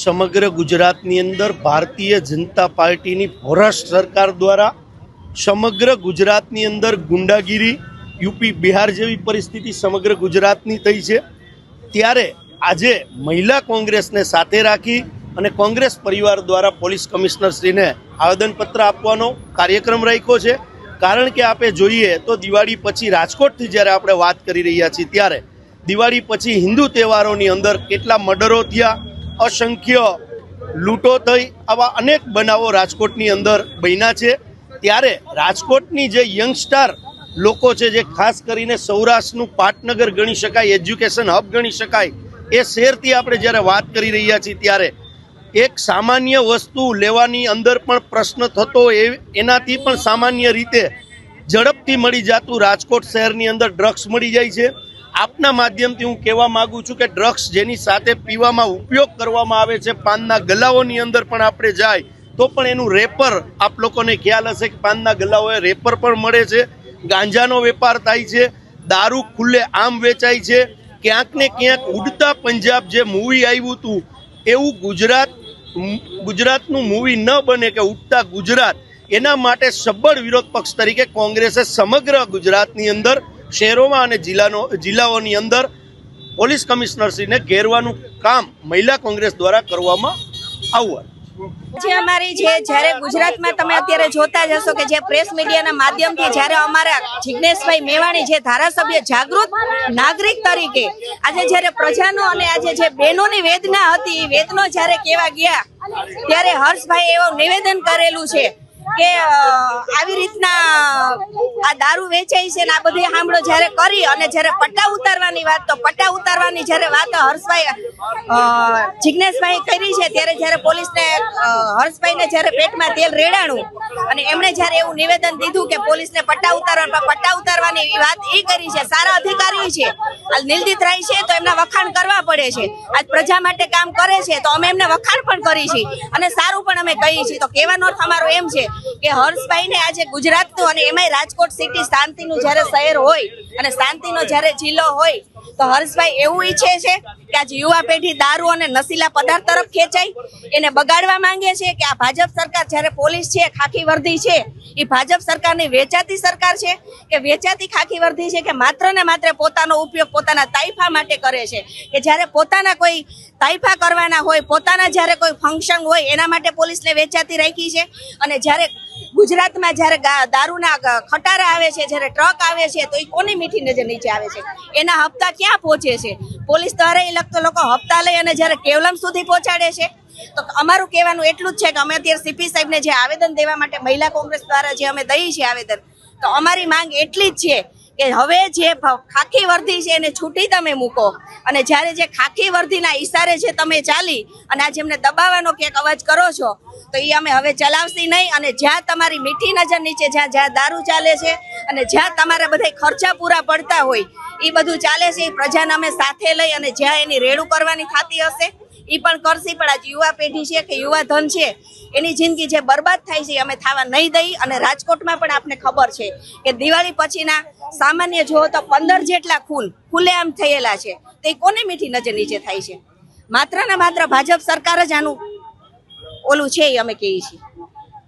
સમગ્ર ગુજરાતની અંદર ભારતીય જનતા પાર્ટીની ભ્રષ્ટ સરકાર દ્વારા સમગ્ર ગુજરાતની અંદર ગુંડાગીરી, યુપી બિહાર જેવી પરિસ્થિતિ સમગ્ર ગુજરાતની થઈ છે। ત્યારે આજે મહિલા કોંગ્રેસને સાથે રાખી અને કોંગ્રેસ પરિવાર દ્વારા પોલીસ કમિશનરશ્રીને આવેદનપત્ર આપવાનો કાર્યક્રમ રાખ્યો છે। કારણ કે આપણે જોઈએ તો દિવાળી પછી રાજકોટથી જ્યારે આપણે વાત કરી રહ્યા છીએ ત્યારે દિવાળી પછી હિન્દુ તહેવારોની અંદર કેટલા મર્ડરો થયા, असंख्य लूंटो थई, आवा अनेक बनावो राजकोटनी अंदर बन्या छे। त्यारे राजकोटनी जे यंगस्टर लोको छे, जे खास करीने सौराष्ट्रनुं पाटनगर गणी शकाय, एज्युकेशन हब गणी शकाय, ए शहेरथी आपणे ज्यारे वात करी रह्या छीए त्यारे एक सामान्य वस्तु लेवानी अंदर पण प्रश्न थतो एनाथी पण सामान्य रीते झड़पथी मळी जातुं राजकोट शहेरनी अंदर ड्रग्स मळी जाय छे। आपना माध्यमथी हूँ कहेवा मांगू छूं के ड्रग्स जेनी साथे पीवामां उपयोग करवामां आवे छे, पानना गल्लाओनी अंदर पण आपणे जाय तो पण एनुं रेपर, आप लोकोने ख्याल हशे के पानना गल्लाओए रेपर पण मळे छे, गांजानो वेपार थाय छे, दारू खुल्ले आम वेचाय छे। क्यांक ने क्यांक उड़ता पंजाब जे मूवी आव्युं हतुं एवुं गुजरातनुं मूवी न बने के उड़ता गुजरात, एना माटे सबळ विरोध पक्ष तरीके कोंग्रेसे समग्र गुजरातनी अंदर शहरों में जिल्लाओनी अंदर पोलीस कमिश्नरश्री ने घेरवानुं काम महिला कोंग्रेस द्वारा करवामां આવ્યું જે અમારી જે જ્યારે ગુજરાતમાં તમે અત્યારે જોતા જ હશો કે જે પ્રેસ મીડિયાના માધ્યમથી જ્યારે અમારા જિગ્નેશભાઈ મેવાણી જે ધારાસભ્ય જાગૃત નાગરિક તરીકે આજે જ્યારે પ્રજાનો અને આજે જે બહેનોની વેદના હતી એ વેદનો જ્યારે કહેવા ગયા ત્યારે હર્ષભાઈ એવું નિવેદન કરેલું છે કે આવી રીતના આ દારૂ વેચાય છે ને આ બધી સાંભળો જ્યારે કરી અને જ્યારે પટ્ટા ઉતારવાની વાત, તો પટ્ટા ઉતારવાની જ્યારે વાત હર્ષભાઈ જિગ્નેશભાઈ કરી છે ત્યારે જ્યારે પોલીસને હર્ષભાઈને જ્યારે પેટમાં તેલ રેડાણું અને એમણે જ્યારે એવું નિવેદન દીધું કે પોલીસને પટ્ટા ઉતારવાની એવી વાત એ કરી છે। સારા અધિકારી છે, નિલદિત રાય છે તો એમના વખાણ કરવા પડે છે, આજ પ્રજા માટે કામ કરે છે તો અમે એમને વખાણ પણ કરી છીએ અને સારું પણ અમે કહીએ છીએ। તો કહેવાનો અર્થ અમારો એમ છે કે હર્ષભાઈને આજે ગુજરાતનું અને એમાંય રાજકોટ સિટી શાંતિનું જ્યારે શહેર હોય અને શાંતિનો જ્યારે જિલ્લો હોય તો હર્ષભાઈ એવું ઈચ્છે છે કે આજે યુવા પેઢી દારૂ અને નશીલા પદાર્થ તરફ ખેંચાય, એને બગાડવા માંગે છે કે આ ભાજપ સરકાર જ્યારે પોલીસ છે, ખાખી વર્દી છે, એ ભાજપ સરકારની વેચાતી સરકાર છે કે વેચાતી ખાખી વર્દી છે કે માત્ર ને માત્ર પોતાનો ઉપયોગ પોતાના તાઇફા માટે કરે છે કે જ્યારે પોતાના કોઈ તાઇફા કરવાના હોય, પોતાના જ્યારે કોઈ ફંક્શન હોય એના માટે પોલીસને વેચાતી રાખી છે। અને જ્યારે ગુજરાતમાં જ્યારે દારૂના ખટારા આવે છે, જ્યારે ટ્રક આવે છે તો એ કોની મીઠી નજર નીચે આવે છે, એના હપ્તા ક્યાં પહોંચે છે, પોલીસ દ્વારા એ લોકો હપ્તા લઈ અને જ્યારે કેવલમ સુધી પહોંચાડે છે। તો અમારું કહેવાનું એટલું જ છે કે અમે અત્યારે સીપી સાહેબને જે આવેદન દેવા માટે મહિલા કોંગ્રેસ દ્વારા જે અમે દઈએ છીએ આવેદન, તો અમારી માંગ એટલી જ છે કે હવે જે ખાખી વર્દી છે એને છૂટી તમે મૂકો અને જ્યારે જે ખાખી વર્દીના ઈશારે છે તમે ચાલી અને આજે એમને દબાવવાનો ક્યાંક અવાજ કરો છો તો એ અમે હવે ચલાવશી નહીં। અને જ્યાં તમારી મીઠી નજર નીચે જ્યાં દારૂ ચાલે છે અને જ્યાં તમારા બધા ખર્ચા પૂરા પડતા હોય એ બધું ચાલે છે, એ પ્રજાને અમે સાથે લઈ અને જ્યાં એની રેડું કરવાની થતી હશે એ પણ કરશી। પણ આજે યુવા પેઢી છે કે યુવા ધન છે એની જિંદગી જે બરબાદ થાય છે અમે થવા નહીં દઈ। અને રાજકોટમાં પણ આપને ખબર છે કે દિવાળી પછીના સામાન્ય જુઓ તો 15 જેટલા ખૂન ખુલ્લેઆમ થયેલા છે, તો એ કોને મીઠી નજર નીચે થાય છે? માત્ર ને માત્ર ભાજપ સરકાર જ આનું ઓલું છે એ અમે કહીએ છીએ।